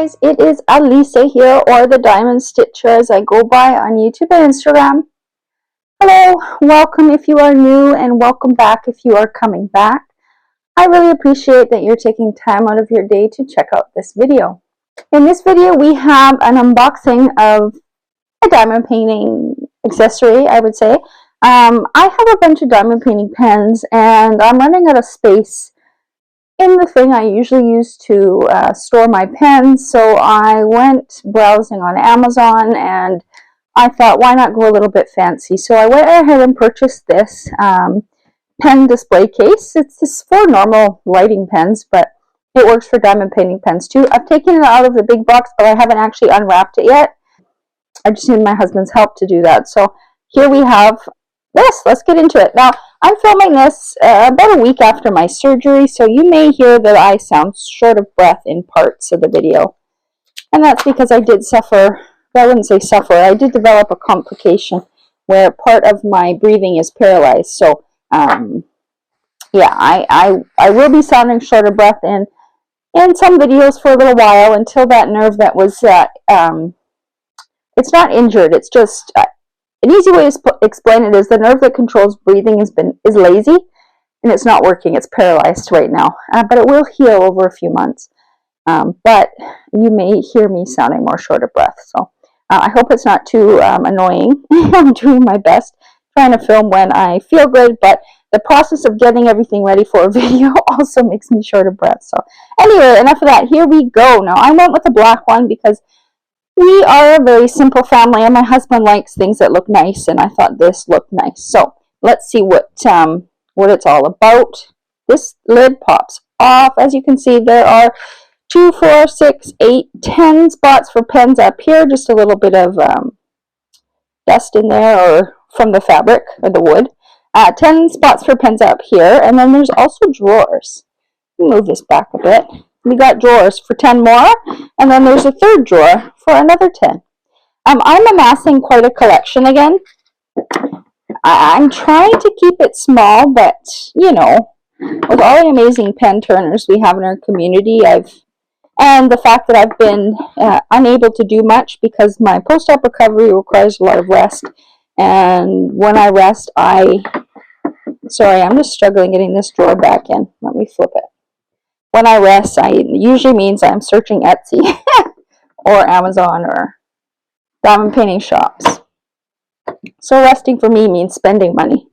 guys, it is Alisa here, or the Diamond Stitcher as I go by on YouTube and Instagram. Hello, welcome if you are new, and welcome back if you are coming back. I really appreciate that you're taking time out of your day to check out this video. In this video we have an unboxing of a diamond painting accessory, I would say. I have a bunch of diamond painting pens and I'm running out of space in the thing I usually use to store my pens, so I went browsing on Amazon and I thought, why not go a little bit fancy? So I went ahead and purchased this pen display case. It's just for normal writing pens, but it works for diamond painting pens too. I've taken it out of the big box, but I haven't actually unwrapped it yet. I just need my husband's help to do that. So here we have this. Let's get into it. Now, I'm filming this about a week after my surgery, so you may hear that I sound short of breath in parts of the video. And that's because I did suffer, well, I wouldn't say suffer, I did develop a complication where part of my breathing is paralyzed. So, yeah, I will be sounding short of breath in some videos for a little while until that nerve that was, it's not injured, it's just... an easy way to explain it is the nerve that controls breathing is lazy, and it's not working. It's paralyzed right now, but it will heal over a few months. But you may hear me sounding more short of breath. So I hope it's not too annoying. I'm doing my best, trying to film when I feel good, but the process of getting everything ready for a video also makes me short of breath. So anyway, enough of that. Here we go. Now I went with the black one because we are a very simple family, and my husband likes things that look nice, and I thought this looked nice. So let's see what it's all about. This lid pops off. As you can see, there are 2, 4, 6, 8, 10 spots for pens up here. Just a little bit of dust in there, or from the fabric or the wood. 10 spots for pens up here, and then there's also drawers. Move this back a bit. We got drawers for 10 more, and then there's a third drawer for another 10. I'm amassing quite a collection again. I'm trying to keep it small, but, you know, with all the amazing pen turners we have in our community, and the fact that I've been unable to do much because my post-op recovery requires a lot of rest, and when I rest, sorry, I'm just struggling getting this drawer back in. Let me flip it. When I rest, it usually means I'm searching Etsy or Amazon or diamond painting shops. So resting for me means spending money.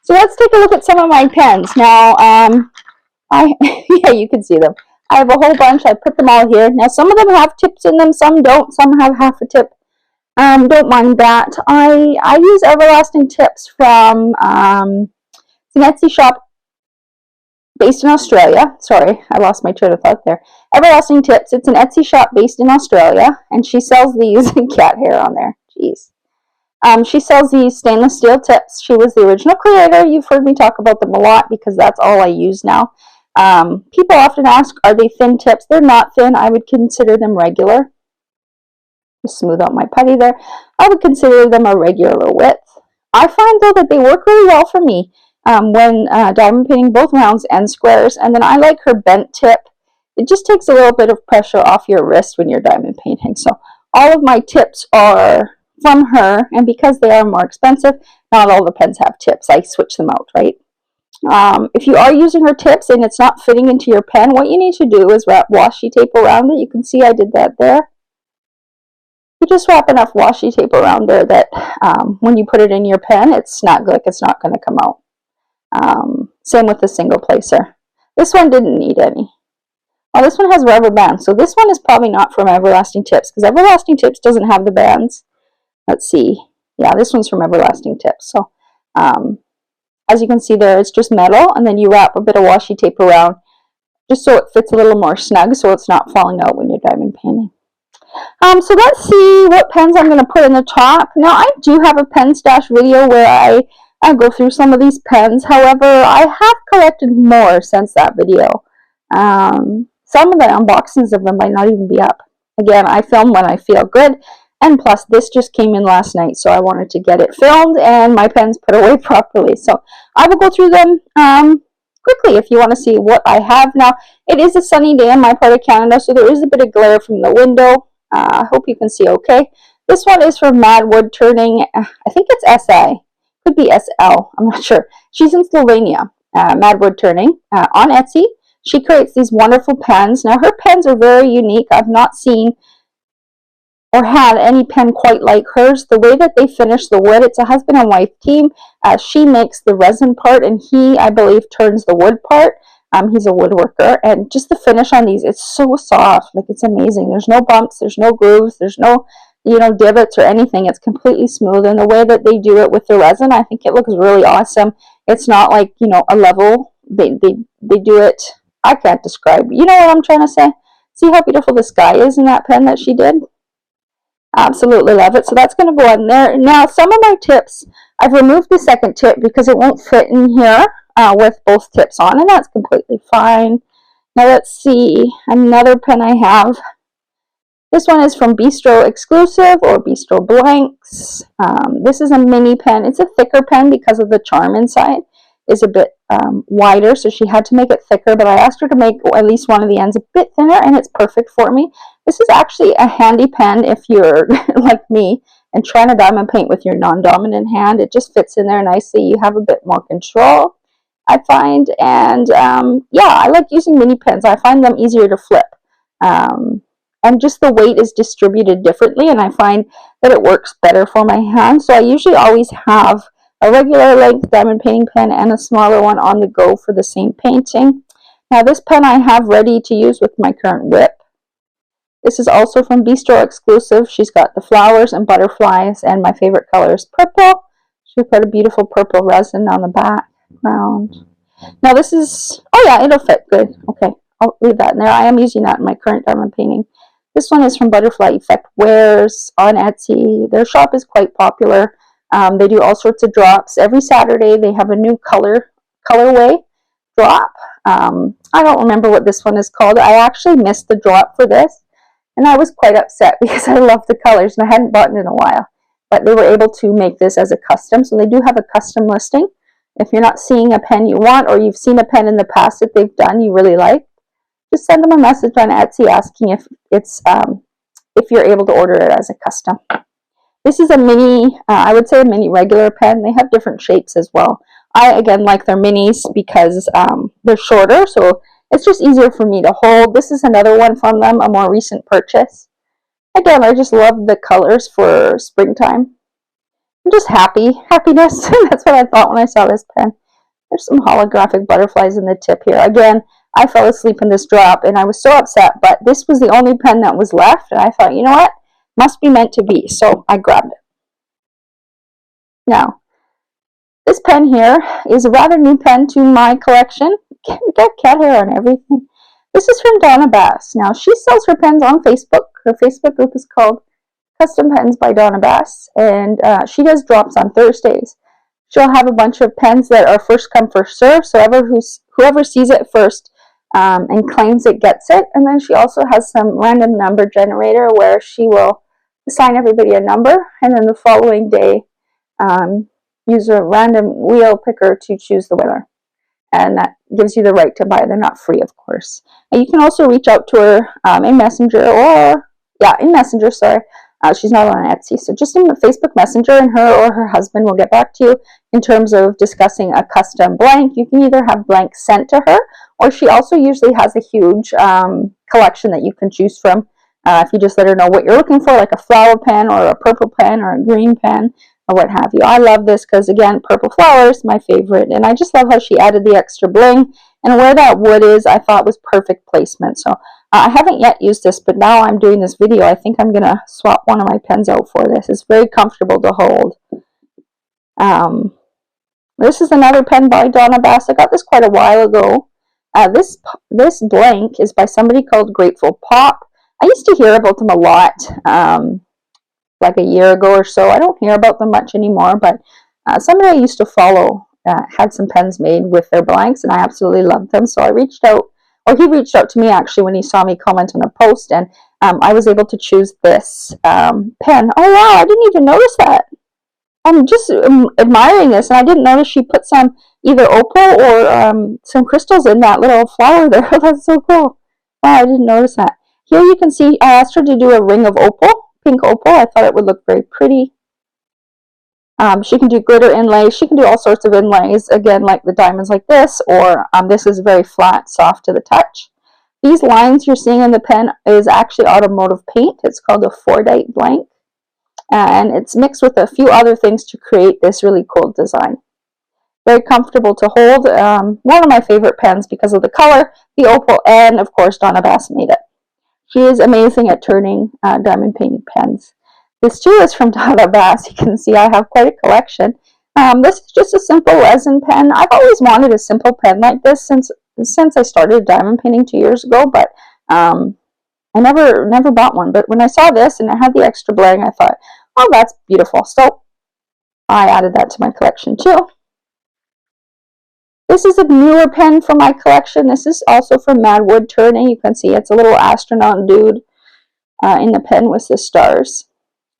So let's take a look at some of my pens. Now, yeah, you can see them. I have a whole bunch. I put them all here. Now, some of them have tips in them, some don't. Some have half a tip. Don't mind that. I use Everlasting Tips from an Etsy shop based in Australia. Sorry, I lost my train of thought there. Everlasting Tips. It's an Etsy shop based in Australia, and she sells these cat hair on there. Jeez. She sells these stainless steel tips. She was the original creator. You've heard me talk about them a lot because that's all I use now. People often ask, are they thin tips? They're not thin. I would consider them regular. Just smooth out my putty there. I would consider them a regular width. I find, though, that they work really well for me. When diamond painting both rounds and squares, and then I like her bent tip. It just takes a little bit of pressure off your wrist when you're diamond painting. So all of my tips are from her, and because they are more expensive, not all the pens have tips. I switch them out, right? If you are using her tips and it's not fitting into your pen, what you need to do is wrap washi tape around it. You can see I did that there. You just wrap enough washi tape around there that when you put it in your pen, it's snug, like it's not going to come out. Same with the single placer. This one didn't need any. Oh, this one has rubber bands, so this one is probably not from Everlasting Tips because Everlasting Tips doesn't have the bands. Let's see. Yeah, this one's from Everlasting Tips. So, as you can see there, it's just metal, and then you wrap a bit of washi tape around just so it fits a little more snug, so it's not falling out when you're diamond painting. So let's see what pens I'm going to put in the top. Now, I do have a pen stash video where I go through some of these pens. However, I have collected more since that video. Some of the unboxings of them might not even be up. Again, I film when I feel good, and plus this just came in last night, so I wanted to get it filmed and my pens put away properly. So I will go through them quickly if you want to see what I have. Now, it is a sunny day in my part of Canada, so there is a bit of glare from the window. I hope you can see okay. This one is from Mad Wood Turning. I think it's SI. Could be SL. I'm not sure. She's in Slovenia. Mad Wood Turning on Etsy. She creates these wonderful pens. Now, her pens are very unique. I've not seen or had any pen quite like hers. The way that they finish the wood, it's a husband and wife team. She makes the resin part, and he, I believe, turns the wood part. He's a woodworker, and just the finish on these, it's so soft. Like, it's amazing. There's no bumps, there's no grooves, there's no, divots or anything. It's completely smooth, and the way that they do it with the resin, I think it looks really awesome. It's not like, a level. They do it, I can't describe. You know what I'm trying to say? See how beautiful the sky is in that pen that she did? Absolutely love it. So that's going to go on there. Now, some of my tips, I've removed the second tip because it won't fit in here with both tips on, and that's completely fine. Now, let's see another pen I have. This one is from Bistro Exclusive or Bistro Blanks. This is a mini pen. It's a thicker pen because of the charm inside is a bit wider, so she had to make it thicker, but I asked her to make at least one of the ends a bit thinner, and it's perfect for me. This is actually a handy pen if you're like me and trying to diamond paint with your non-dominant hand. It just fits in there nicely. You have a bit more control, I find, and yeah, I like using mini pens. I find them easier to flip, and just the weight is distributed differently, and I find that it works better for my hand. So I usually always have a regular length diamond painting pen and a smaller one on the go for the same painting. Now, this pen I have ready to use with my current whip. This is also from Bistro Exclusive. She's got the flowers and butterflies, and my favorite color is purple. She's got a beautiful purple resin on the background. Now, this is, oh yeah, it'll fit good. Okay, I'll leave that in there. I am using that in my current diamond painting. This one is from Butterfly Effect Wares on Etsy. Their shop is quite popular. They do all sorts of drops. Every Saturday they have a new colorway drop. I don't remember what this one is called. I actually missed the drop for this, and I was quite upset because I love the colors and I hadn't bought it in a while. But they were able to make this as a custom, so they do have a custom listing. If you're not seeing a pen you want, or you've seen a pen in the past that they've done you really like, just send them a message on Etsy asking if it's if you're able to order it as a custom. This is a mini, I would say a mini regular pen. They have different shapes as well. I, again, like their minis because they're shorter, so it's just easier for me to hold. This is another one from them, a more recent purchase. Again, I just love the colors for springtime. I'm just happiness. That's what I thought when I saw this pen. There's some holographic butterflies in the tip here. Again, I fell asleep in this drop, and I was so upset, but this was the only pen that was left, and I thought, you know what? Must be meant to be, so I grabbed it. Now, this pen here is a rather new pen to my collection. Got cat hair on everything. This is from Donna Bass. Now, she sells her pens on Facebook. Her Facebook group is called Custom Pens by Donna Bass, and she does drops on Thursdays. She'll have a bunch of pens that are first come, first serve, so whoever sees it first and claims it gets it. And then she also has some random number generator where she will assign everybody a number, and then the following day use a random wheel picker to choose the winner, and that gives you the right to buy. They're not free, of course. And you can also reach out to her in Messenger, sorry. She's not on Etsy, so just in the Facebook Messenger, and her or her husband will get back to you in terms of discussing a custom blank. You can either have blanks sent to her, or she also usually has a huge collection that you can choose from. If you just let her know what you're looking for, like a flower pen or a purple pen or a green pen or what have you. I love this because, again, purple flowers, my favorite. And I just love how she added the extra bling. And where that wood is, I thought was perfect placement. So I haven't yet used this, but now I'm doing this video. I think I'm going to swap one of my pens out for this. It's very comfortable to hold. This is another pen by Donna Bass. I got this quite a while ago. This blank is by somebody called Grateful Pop. I used to hear about them a lot, like a year ago or so. I don't hear about them much anymore, but somebody I used to follow had some pens made with their blanks, and I absolutely loved them. So I reached out, or he reached out to me actually when he saw me comment on a post, and I was able to choose this pen. Oh wow, I didn't even notice that. I'm just admiring this, and I didn't notice she put some either opal or some crystals in that little flower there. That's so cool. Wow, I didn't notice that. Here you can see I asked her to do a ring of opal, pink opal. I thought it would look very pretty. She can do glitter inlays. She can do all sorts of inlays, again, like the diamonds like this, or this is very flat, soft to the touch. These lines you're seeing in the pen is actually automotive paint. It's called a Fordite blank, and it's mixed with a few other things to create this really cool design. Very comfortable to hold. One of my favorite pens because of the color, the opal, and of course Donna Bass made it. She is amazing at turning diamond painting pens. This too is from Donna Bass. You can see I have quite a collection. This is just a simple resin pen. I've always wanted a simple pen like this since I started diamond painting 2 years ago, but I never bought one. But when I saw this and it had the extra bling, I thought, oh, that's beautiful. So I added that to my collection too. This is a newer pen from my collection. This is also from Mad Wood Turning. You can see it's a little astronaut dude in the pen with the stars.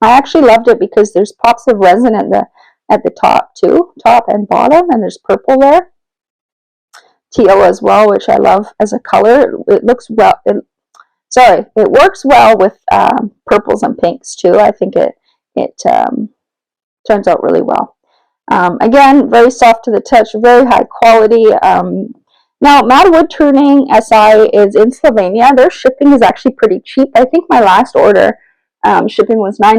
I actually loved it because there's pops of resin at the top too, top and bottom, and there's purple there. Teal as well, which I love as a color. It looks well. It works well with purples and pinks too. I think it turns out really well. Again, very soft to the touch, very high quality. Now, Mad Wood Turning SI is in Slovenia. Their shipping is actually pretty cheap. I think my last order shipping was $9,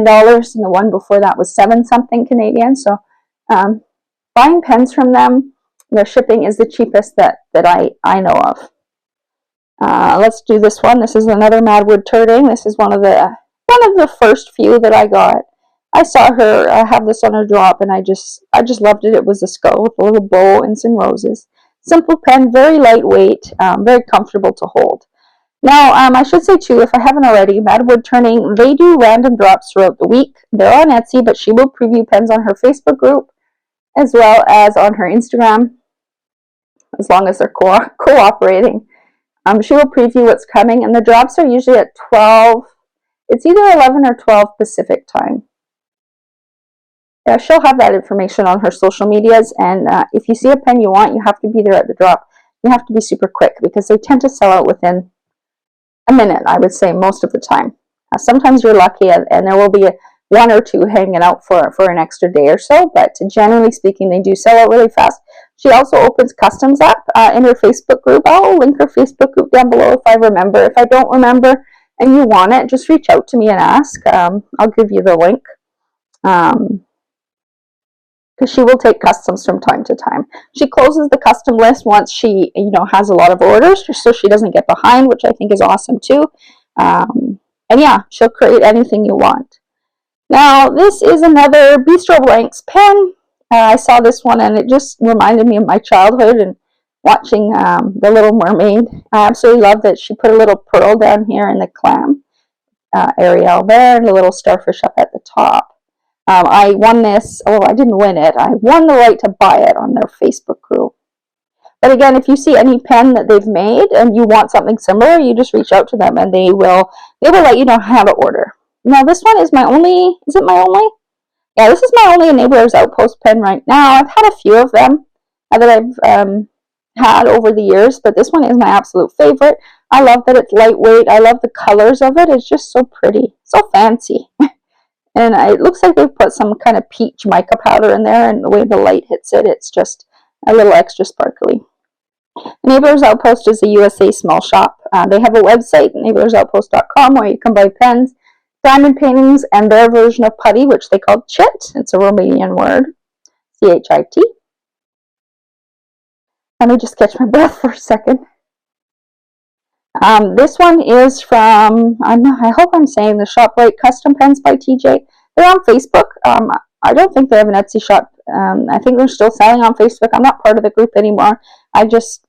and the one before that was 7 something Canadian. So buying pens from them, their shipping is the cheapest that I know of. Let's do this one. This is another Mad Wood Turning. This is one of the first few that I got. I saw her have this on her drop, and I just loved it. It was a skull with a little bow and some roses. Simple pen, very lightweight, very comfortable to hold. Now, I should say too, if I haven't already, Mad Wood Turning, they do random drops throughout the week. They're on Etsy, but she will preview pens on her Facebook group as well as on her Instagram, as long as they're cooperating. She will preview what's coming, and the drops are usually at 12. It's either 11 or 12 Pacific time. Yeah, she'll have that information on her social medias, and if you see a pen you want, you have to be there at the drop. You have to be super quick because they tend to sell out within a minute, I would say, most of the time. Sometimes you're lucky, and there will be one or two hanging out for an extra day or so, but generally speaking, they do sell out really fast. She also opens customs up in her Facebook group. I'll link her Facebook group down below if I remember. If I don't remember and you want it, just reach out to me and ask. I'll give you the link. Because she will take customs from time to time. She closes the custom list once she, has a lot of orders, just so she doesn't get behind, which I think is awesome too. And yeah, she'll create anything you want. Now, this is another Bistro Blanks pen. I saw this one, and it just reminded me of my childhood and watching The Little Mermaid. I absolutely love that she put a little pearl down here in the clam area there, and a little starfish up at the top. I won this. Oh, I didn't win it. I won the right to buy it on their Facebook group. But again, if you see any pen that they've made and you want something similar, you just reach out to them, and they will let you know how to order. Now, this one is my only. Is it my only? Yeah, this is my only Enablers Outpost pen right now. I've had a few of them that I've had over the years, but this one is my absolute favorite. I love that it's lightweight. I love the colors of it. It's just so pretty, so fancy. And it looks like they've put some kind of peach mica powder in there, and the way the light hits it, it's just a little extra sparkly. Enablers Outpost is a USA small shop. They have a website, enablersoutpost.com, where you can buy pens, diamond paintings, and their version of putty, which they call chit. It's a Romanian word, C-H-I-T. Let me just catch my breath for a second. This one is from, I hope I'm saying the ShopRite Custom Pens by TJ. They're on Facebook. I don't think they have an Etsy shop. I think they're still selling on Facebook. I'm not part of the group anymore. I just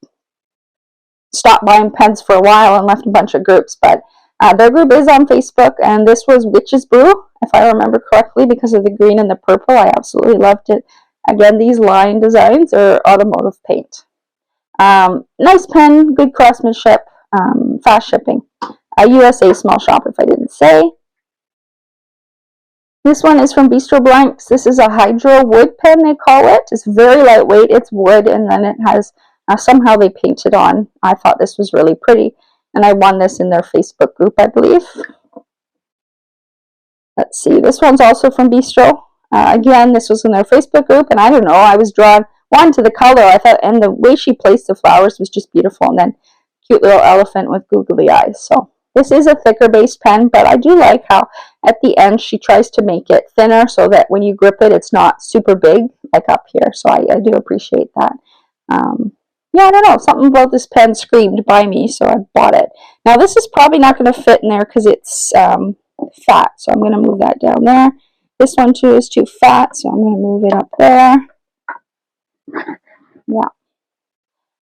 stopped buying pens for a while and left a bunch of groups. But their group is on Facebook, and this was Witch's Brew, if I remember correctly, because of the green and the purple. I absolutely loved it. Again, these line designs are automotive paint. Nice pen, good craftsmanship. Fast shipping. A USA small shop, if I didn't say. This one is from Bistro Blanks. This is a hydro wood pen, they call it. It's very lightweight. It's wood, and then it has, somehow they painted on. I thought this was really pretty, and I won this in their Facebook group, I believe. Let's see. This one's also from Bistro. Again, this was in their Facebook group, and I don't know. I was drawn, one, to the color, I thought, and the way she placed the flowers was just beautiful, and then cute little elephant with googly eyes. So this is a thicker base pen, but I do like how at the end she tries to make it thinner so that when you grip it, it's not super big like up here. So I do appreciate that. Yeah, I don't know. Something about this pen screamed by me, so I bought it. Now this is probably not going to fit in there because it's fat, so I'm going to move that down there. This one too is too fat, so I'm going to move it up there. Yeah.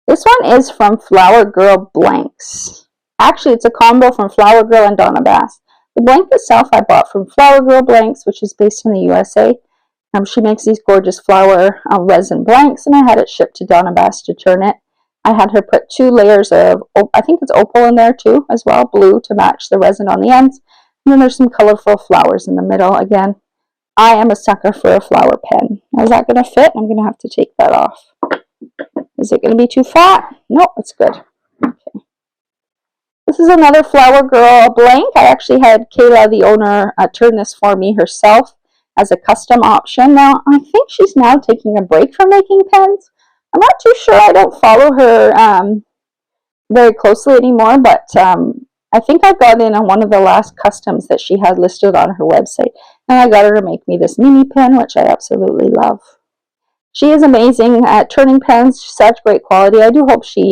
This one is from Flower Girl Blanks. Actually, it's a combo from Flower Girl and Donna Bass. The blank itself I bought from Flower Girl Blanks, which is based in the USA. She makes these gorgeous flower resin blanks, and I had it shipped to Donna Bass to turn it. I had her put 2 layers of, I think it's opal in there too, as well, blue to match the resin on the ends. And then there's some colorful flowers in the middle. Again, I am a sucker for a flower pen. Now, is that going to fit? I'm going to have to take that off. Is it going to be too fat? No, it's good. Okay. This is another Flower Girl blank. I actually had Kayla, the owner, turn this for me herself as a custom option. Now, I think she's now taking a break from making pens. I'm not too sure. I don't follow her very closely anymore, but I think I got in on one of the last customs that she had listed on her website, and I got her to make me this mini pen, which I absolutely love. She is amazing at turning pens, such great quality. I do hope she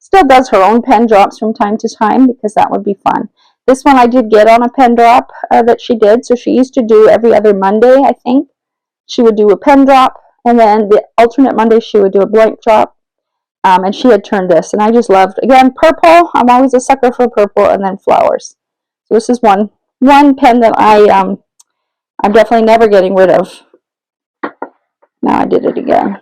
still does her own pen drops from time to time, because that would be fun. This one I did get on a pen drop that she did, so she used to do every other Monday, I think. She would do a pen drop, and then the alternate Monday she would do a blank drop. And she had turned this, and I just loved, again, purple. I'm always a sucker for purple, and then flowers. So this is one pen that I'm definitely never getting rid of. Now I did it again.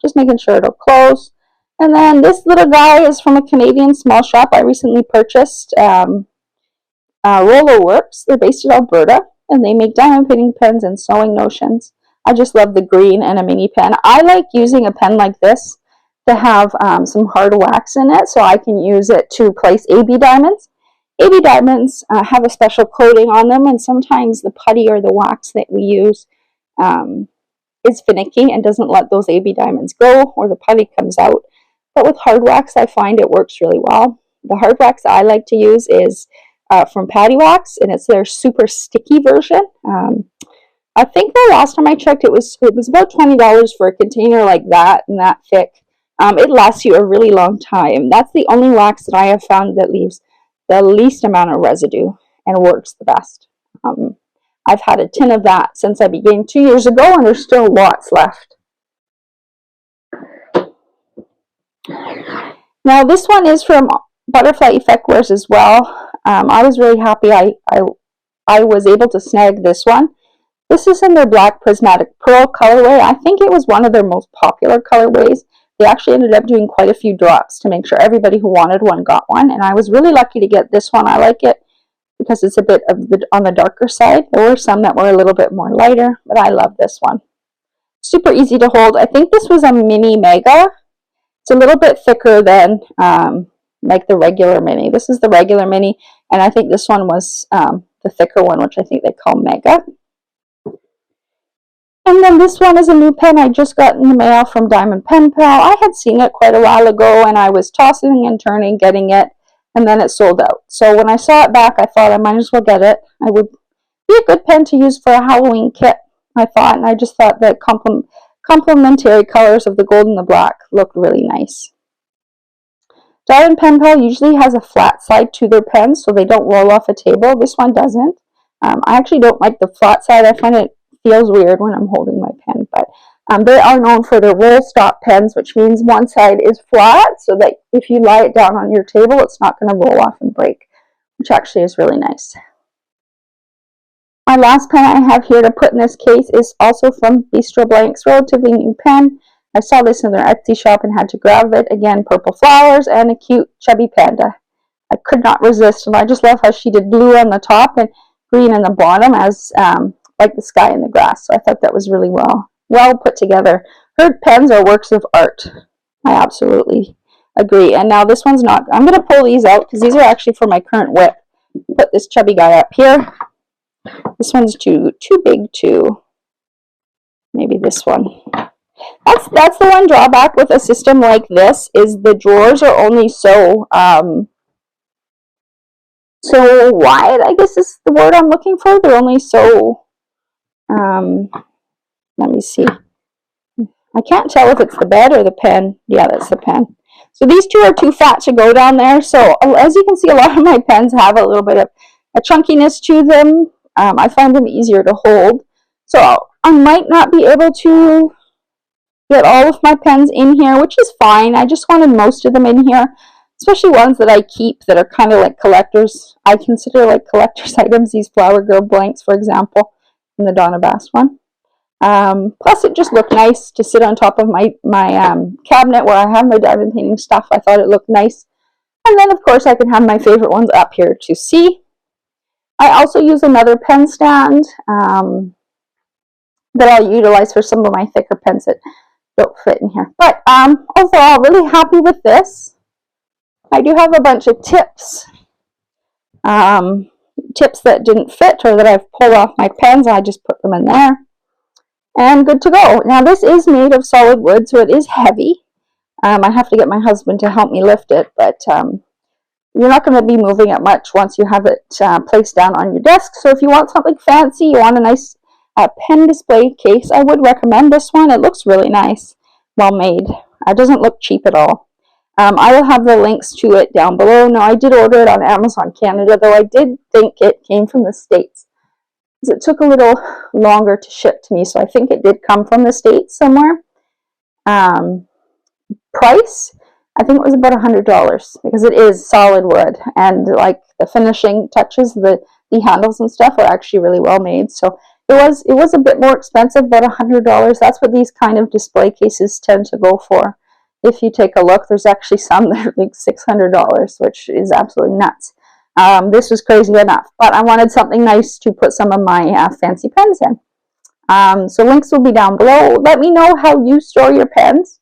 Just making sure it'll close. And then this little guy is from a Canadian small shop I recently purchased. Rollo Works. They're based in Alberta, and they make diamond painting pens and sewing notions. I just love the green and a mini pen. I like using a pen like this to have some hard wax in it, so I can use it to place AB diamonds. AB diamonds have a special coating on them, and sometimes the putty or the wax that we use is finicky and doesn't let those AB diamonds go, or the putty comes out. But with hard wax, I find it works really well. The hard wax I like to use is from Patty Wax, and it's their super sticky version. I think the last time I checked, it was about $20 for a container like that and that thick. It lasts you a really long time. That's the only wax that I have found that leaves the least amount of residue and works the best. I've had a tin of that since I began 2 years ago, and there's still lots left. Now this one is from Butterfly Effect Wares as well. I was really happy I was able to snag this one. This is in their Black Prismatic Pearl colorway. I think it was one of their most popular colorways. They actually ended up doing quite a few drops to make sure everybody who wanted one got one, and I was really lucky to get this one. I like it because it's a bit on the darker side. There were some that were a little bit more lighter, but I love this one. Super easy to hold. I think this was a mini mega. It's a little bit thicker than like the regular mini. This is the regular mini, and I think this one was the thicker one, which I think they call mega. And then this one is a new pen I just got in the mail from Diamond Pen Pal. I had seen it quite a while ago, and I was tossing and turning getting it, and then it sold out. So when I saw it back, I thought I might as well get it. It would be a good pen to use for a Halloween kit, I thought, and I just thought the complementary colors of the gold and the black looked really nice. Diamond Pen Pal usually has a flat side to their pens, so they don't roll off a table. This one doesn't. I actually don't like the flat side. I find it feels weird when I'm holding my pen, but they are known for their roll stop pens, which means one side is flat, so that if you lie it down on your table, it's not going to roll off and break, which actually is really nice. My last pen I have here to put in this case is also from Bistro Blanks, relatively new pen. I saw this in their Etsy shop and had to grab it. Again, purple flowers and a cute chubby panda. I could not resist, and I just love how she did blue on the top and green on the bottom as like the sky and the grass. So I thought that was really well put together. Her pens are works of art. I absolutely agree. And now this one's not. I'm going to pull these out because these are actually for my current whip. Put this chubby guy up here. This one's too big to. Maybe this one. That's the one drawback with a system like this, is the drawers are only so wide, I guess is the word I'm looking for. They're only so let me see. I can't tell if it's the bed or the pen. Yeah, that's the pen. So these two are too fat to go down there. So as you can see, a lot of my pens have a little bit of a chunkiness to them. I find them easier to hold. So I might not be able to get all of my pens in here, which is fine. I just wanted most of them in here, especially ones that I keep that are kind of like collectors. I consider like collector's items, these Flower Girl blanks, for example, and the Donna Bass one. Plus, it just looked nice to sit on top of my cabinet where I have my diamond painting stuff. I thought it looked nice. And then, of course, I can have my favorite ones up here to see. I also use another pen stand that I'll utilize for some of my thicker pens that don't fit in here. But overall, really happy with this. I do have a bunch of tips. Tips that didn't fit or that I've pulled off my pens. I just put them in there. And good to go. Now this is made of solid wood, so it is heavy. I have to get my husband to help me lift it, but you're not going to be moving it much once you have it placed down on your desk. So if you want something fancy, you want a nice pen display case, I would recommend this one. It looks really nice, well made. It doesn't look cheap at all. I will have the links to it down below. Now I did order it on Amazon Canada, though I did think it came from the States. It took a little longer to ship to me, so I think it did come from the States somewhere. Price, I think it was about $100 because it is solid wood, and like the finishing touches, the handles and stuff are actually really well made. So it was a bit more expensive, about $100. That's what these kind of display cases tend to go for. If you take a look, there's actually some that are like $600, which is absolutely nuts. This was crazy enough, but I wanted something nice to put some of my fancy pens in. So links will be down below. Let me know how you store your pens.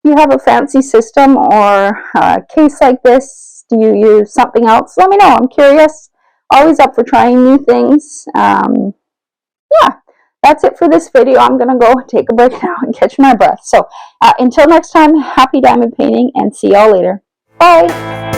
Do you have a fancy system or a case like this? Do you use something else? Let me know. I'm curious. Always up for trying new things. Yeah, that's it for this video. I'm going to go take a break now and catch my breath. So until next time, happy diamond painting and see y'all later. Bye.